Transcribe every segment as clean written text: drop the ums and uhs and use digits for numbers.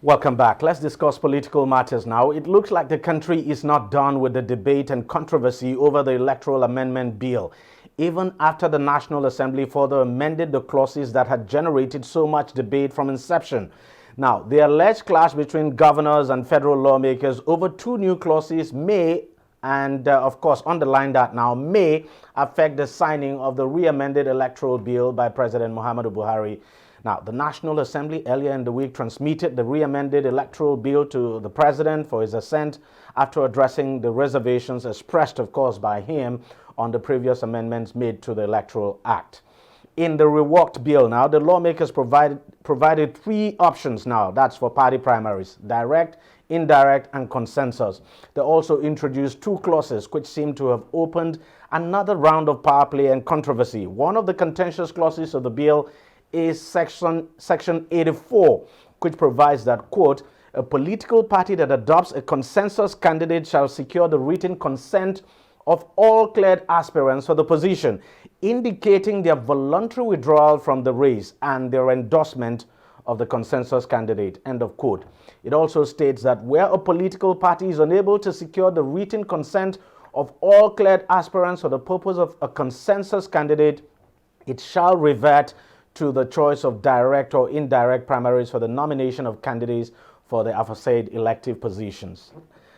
Welcome back. Let's discuss political matters now. It looks like the country is not done with the debate and controversy over the Electoral Amendment Bill, even after the National Assembly further amended the clauses that had generated so much debate from inception. Now, the alleged clash between governors and federal lawmakers over two new clauses may, and of course underline that now, may affect the signing of the re-amended Electoral Bill by President Muhammadu Buhari. Now, the National Assembly earlier in the week transmitted the re-amended Electoral Bill to the President for his assent after addressing the reservations expressed, of course, by him on the previous amendments made to the Electoral Act. In the reworked bill now, the lawmakers provided three options now. That's for party primaries: direct, indirect, and consensus. They also introduced two clauses which seem to have opened another round of power play and controversy. One of the contentious clauses of the bill is section 84, which provides that, quote, a political party that adopts a consensus candidate shall secure the written consent of all cleared aspirants for the position, indicating their voluntary withdrawal from the race and their endorsement of the consensus candidate, end of quote. It also states that where a political party is unable to secure the written consent of all cleared aspirants for the purpose of a consensus candidate, it shall revert to the choice of direct or indirect primaries for the nomination of candidates for the aforesaid elective positions.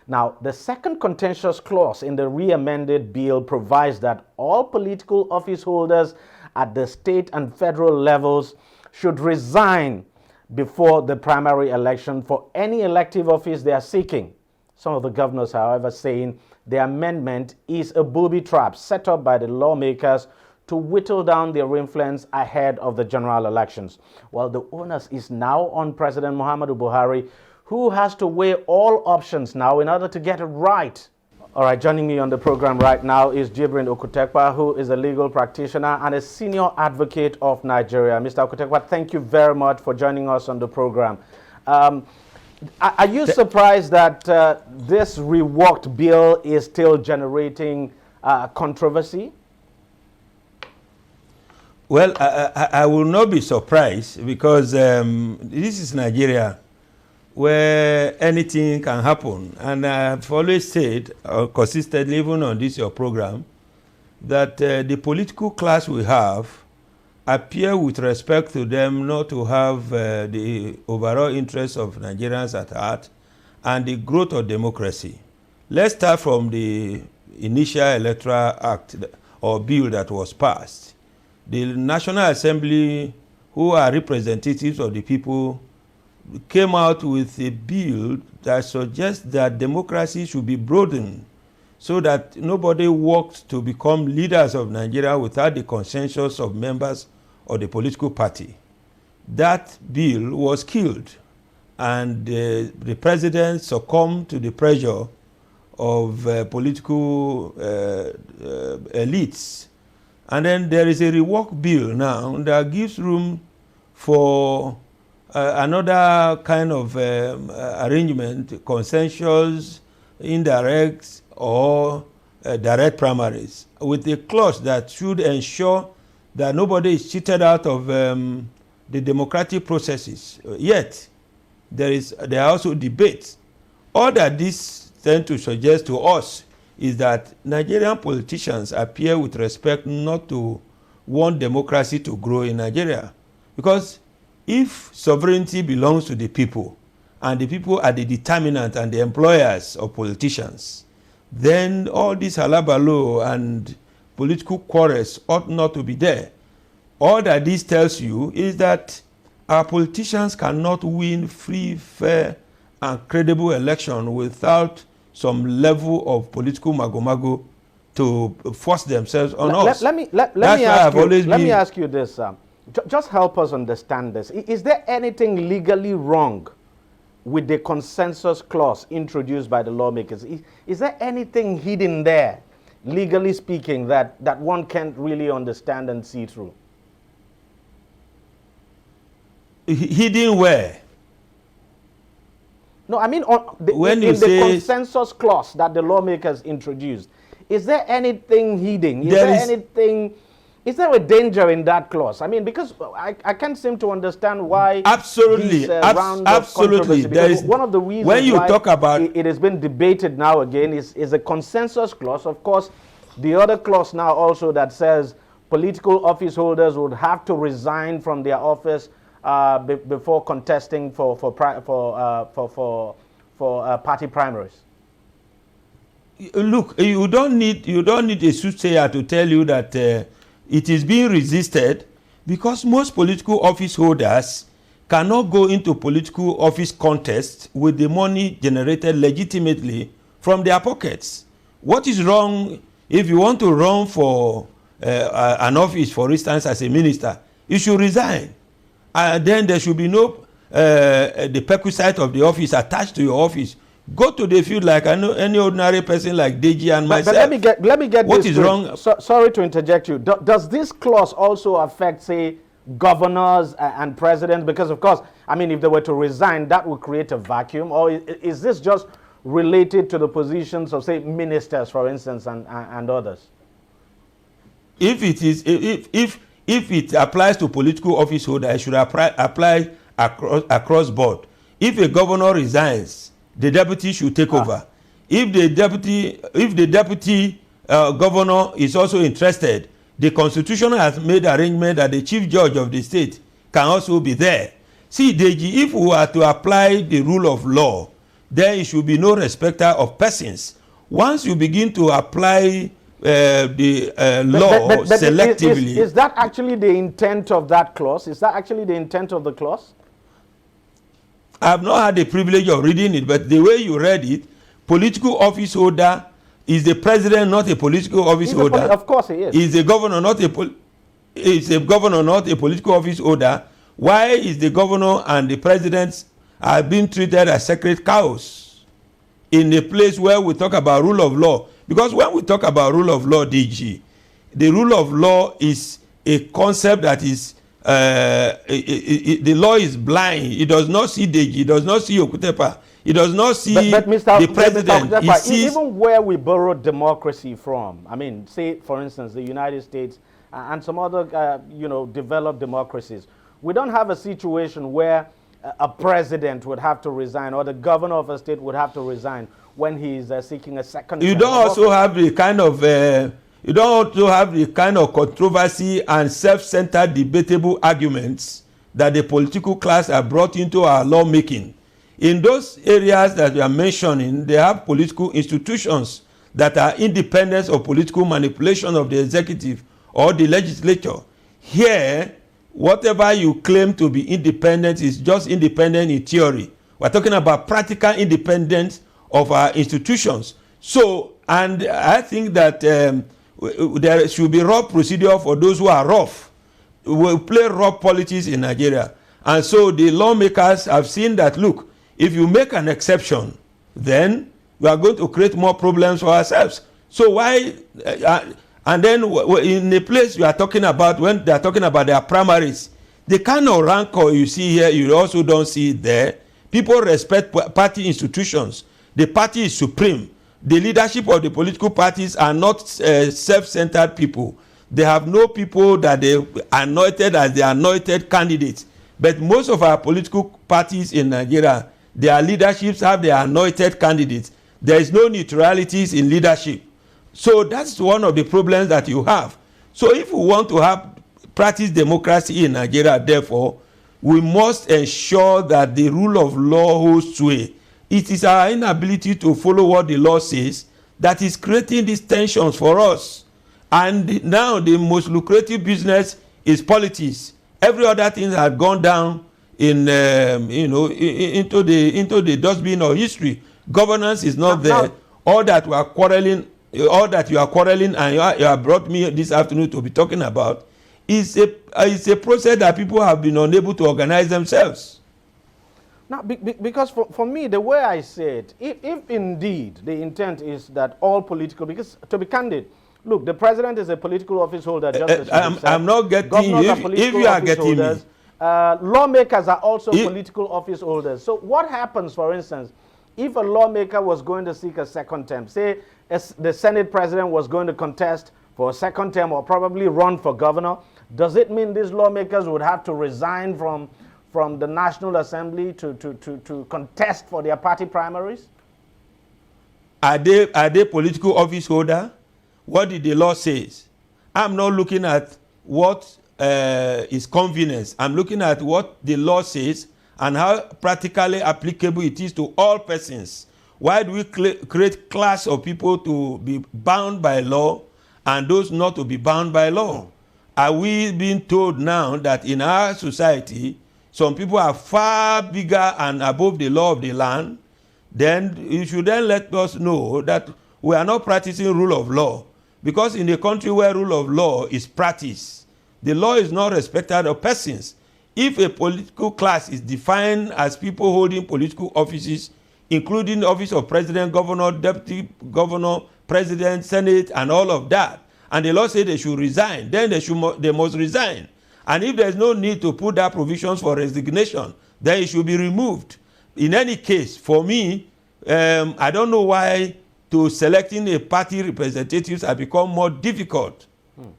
Now, the second contentious clause in the re-amended bill provides that all political office holders at the state and federal levels should resign before the primary election for any elective office they are seeking. Some of the governors, however, saying the amendment is a booby trap set up by the lawmakers to whittle down their influence ahead of the general elections. Well, the onus is now on President Muhammadu Buhari, who has to weigh all options now in order to get it right. All right, joining me on the program right now is Jibrin Okutekwa, who is a legal practitioner and a senior advocate of Nigeria. Mr. Okutekwa, thank you very much for joining us on the program. Are you surprised that this reworked bill is still generating controversy? Well, I will not be surprised because this is Nigeria where anything can happen. And I've always said, consistently, even on this your program, that the political class we have appear with respect to them not to have the overall interests of Nigerians at heart and the growth of democracy. Let's start from the initial Electoral Act or bill that was passed. The National Assembly, who are representatives of the people, came out with a bill that suggests that democracy should be broadened so that nobody worked to become leaders of Nigeria without the consensus of members of the political party. That bill was killed, and the president succumbed to the pressure of political elites. And then there is a rework bill now that gives room for another kind of arrangement, consensus, indirect, or direct primaries, with a clause that should ensure that nobody is cheated out of the democratic processes. Yet, there are also debates. All that this tends to suggest to us is that Nigerian politicians appear with respect not to want democracy to grow in Nigeria. Because if sovereignty belongs to the people, and the people are the determinant and the employers of politicians, then all this halabalo and political quarrels ought not to be there. All that this tells you is that our politicians cannot win free, fair, and credible election without some level of political mago-mago to force themselves on us. Let me ask you this. Just help us understand this. Is there anything legally wrong with the consensus clause introduced by the lawmakers? Is there anything hidden there, legally speaking, that one can't really understand and see through? Hidden where? No, I mean in the consensus clause that the lawmakers introduced. Is there anything hidden? Is there anything Is there a danger in that clause? I mean, because I can't seem to understand why. Absolutely, absolutely. There is one of the reasons when you why talk about it has been debated now again is a consensus clause. Of course, the other clause now also that says political office holders would have to resign from their office before contesting for party primaries. Look, you don't need a soothsayer to tell you that it is being resisted, because most political office holders cannot go into political office contests with the money generated legitimately from their pockets. What is wrong if you want to run for an office, for instance, as a minister? You should resign. Then there should be no the perquisite of the office attached to your office. Go to the field like any ordinary person like DEJI and myself. But let me get what this is wrong? Sorry to interject you. Does this clause also affect, say, governors and presidents? Because, of course, I mean, if they were to resign, that would create a vacuum. Or is this just related to the positions of, say, ministers, for instance, and others? If it applies to political office holders, it should apply across board. If a governor resigns, the deputy should take over. If the deputy governor is also interested, the constitution has made arrangement that the chief judge of the state can also be there. See, DEJI, if we were to apply the rule of law, there should be no respecter of persons. Once you begin to apply the law selectively. Is that actually the intent of that clause? Is that actually the intent of the clause? I have not had the privilege of reading it, but the way you read it, political office holder is the president, not a political office holder. Of course he is. Is the governor not a political office holder? Why is the governor and the president are being treated as sacred cows in a place where we talk about rule of law? Because when we talk about rule of law, DG, the rule of law is a concept that is the law is blind. It does not see DEJI, it does not see Okutepa, it does not see the president. Mr. Okutepa, even where we borrow democracy from, I mean, say for instance the United States and some other developed democracies, we don't have a situation where a president would have to resign or the governor of a state would have to resign when he is seeking a second. You don't also have the kind of you don't also have the kind of controversy and self-centered debatable arguments that the political class have brought into our lawmaking. In those areas that you are mentioning, they have political institutions that are independent of political manipulation of the executive or the legislature. Here, whatever you claim to be independent is just independent in theory. We're talking about practical independence of our institutions. So, and I think that there should be rough procedure for those who are rough. We play rough politics in Nigeria. And so the lawmakers have seen that, look, if you make an exception, then we are going to create more problems for ourselves. So why, and then in the place we are talking about, when they are talking about their primaries, the kind of rancor you see here, you also don't see it there. People respect party institutions. The party is supreme. The leadership of the political parties are not self-centered people. They have no people that they anointed as the anointed candidates. But most of our political parties in Nigeria, their leaderships have their anointed candidates. There is no neutralities in leadership. So that's one of the problems that you have. So if we want to have practice democracy in Nigeria, therefore, we must ensure that the rule of law holds sway. It is our inability to follow what the law says that is creating these tensions for us. And now the most lucrative business is politics. Every other thing has gone down in into the dustbin of history. Governance is not there. All that you are quarreling and you have brought me this afternoon to be talking about is a process that people have been unable to organize themselves. Now, because for me, the way I say it, if indeed the intent is that all political, because to be candid, look, the president is a political office holder. Just as I'm not getting you. If you are getting me. Lawmakers are also political office holders. So what happens, for instance, if a lawmaker was going to seek a second term, say the Senate president was going to contest for a second term or probably run for governor, does it mean these lawmakers would have to resign from the National Assembly to contest for their party primaries? Are they political office holder? What did the law say? I'm not looking at what is convenience. I'm looking at what the law says and how practically applicable it is to all persons. Why do we create class of people to be bound by law and those not to be bound by law? Are we being told now that in our society, some people are far bigger and above the law of the land? Then you should then let us know that we are not practicing rule of law. Because in a country where rule of law is practiced, the law is not respected of persons. If a political class is defined as people holding political offices, including the office of president, governor, deputy governor, president, senate, and all of that, and the law says they should resign, then they must resign. And if there's no need to put that provisions for resignation, then it should be removed. In any case, for me, I don't know why selecting a party representatives has become more difficult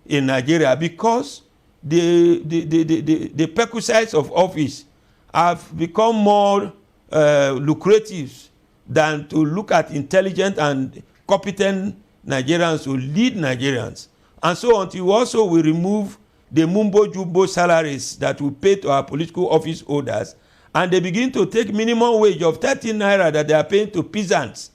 in Nigeria, because the perquisites of office have become more lucrative than to look at intelligent and competent Nigerians who lead Nigerians. And so until also we remove the mumbo-jumbo salaries that we pay to our political office holders, and they begin to take minimum wage of 13 naira that they are paying to peasants,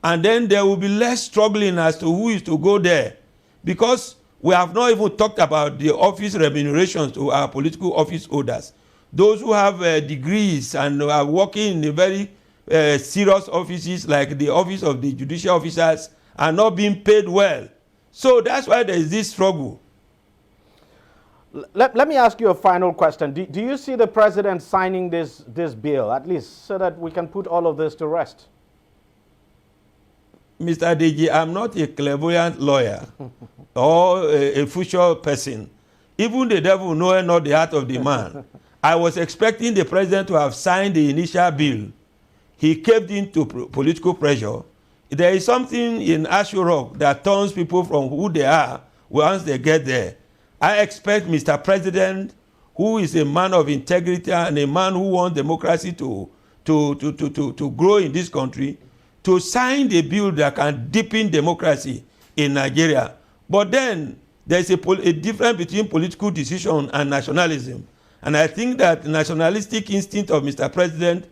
and then there will be less struggling as to who is to go there. Because we have not even talked about the office remunerations to our political office holders. Those who have degrees and are working in the very serious offices like the office of the judicial officers are not being paid well. So that's why there is this struggle. Let me ask you a final question. Do you see the president signing this bill, at least so that we can put all of this to rest? Mr. DG, I'm not a clairvoyant lawyer or a future person. Even the devil knoweth not the heart of the man. I was expecting the president to have signed the initial bill. He caved into political pressure. There is something in Ashurok that turns people from who they are once they get there. I expect Mr. President, who is a man of integrity and a man who wants democracy to grow in this country, to sign the bill that can deepen democracy in Nigeria. But then there's a difference between political decision and nationalism. And I think that nationalistic instinct of Mr. President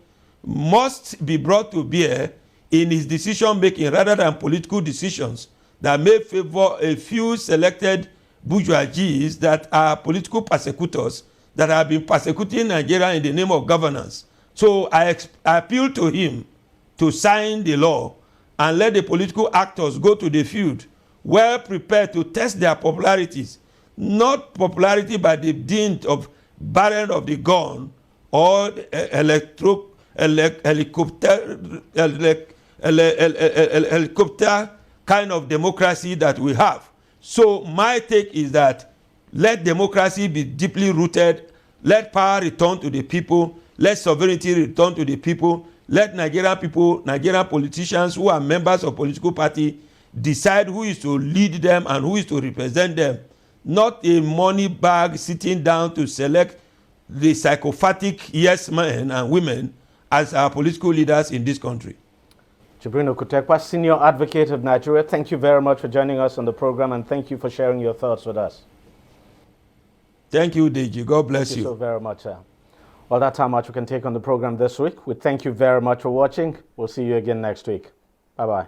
must be brought to bear in his decision making rather than political decisions that may favor a few selected bourgeoisies that are political persecutors that have been persecuting Nigeria in the name of governance. So I appeal to him to sign the law and let the political actors go to the field well prepared to test their popularities, not popularity by the dint of barrel of the gun or helicopter kind of democracy that we have. So my take is that let democracy be deeply rooted, let power return to the people, let sovereignty return to the people, let Nigerian people, Nigerian politicians who are members of political party decide who is to lead them and who is to represent them, not a money bag sitting down to select the psychopathic yes men and women as our political leaders in this country. Jibrin Okutekwa, Senior Advocate of Nigeria, thank you very much for joining us on the program, and thank you for sharing your thoughts with us. Thank you, DG. God bless you. Thank you so very much, sir. Well, that's how much we can take on the program this week. We thank you very much for watching. We'll see you again next week. Bye-bye.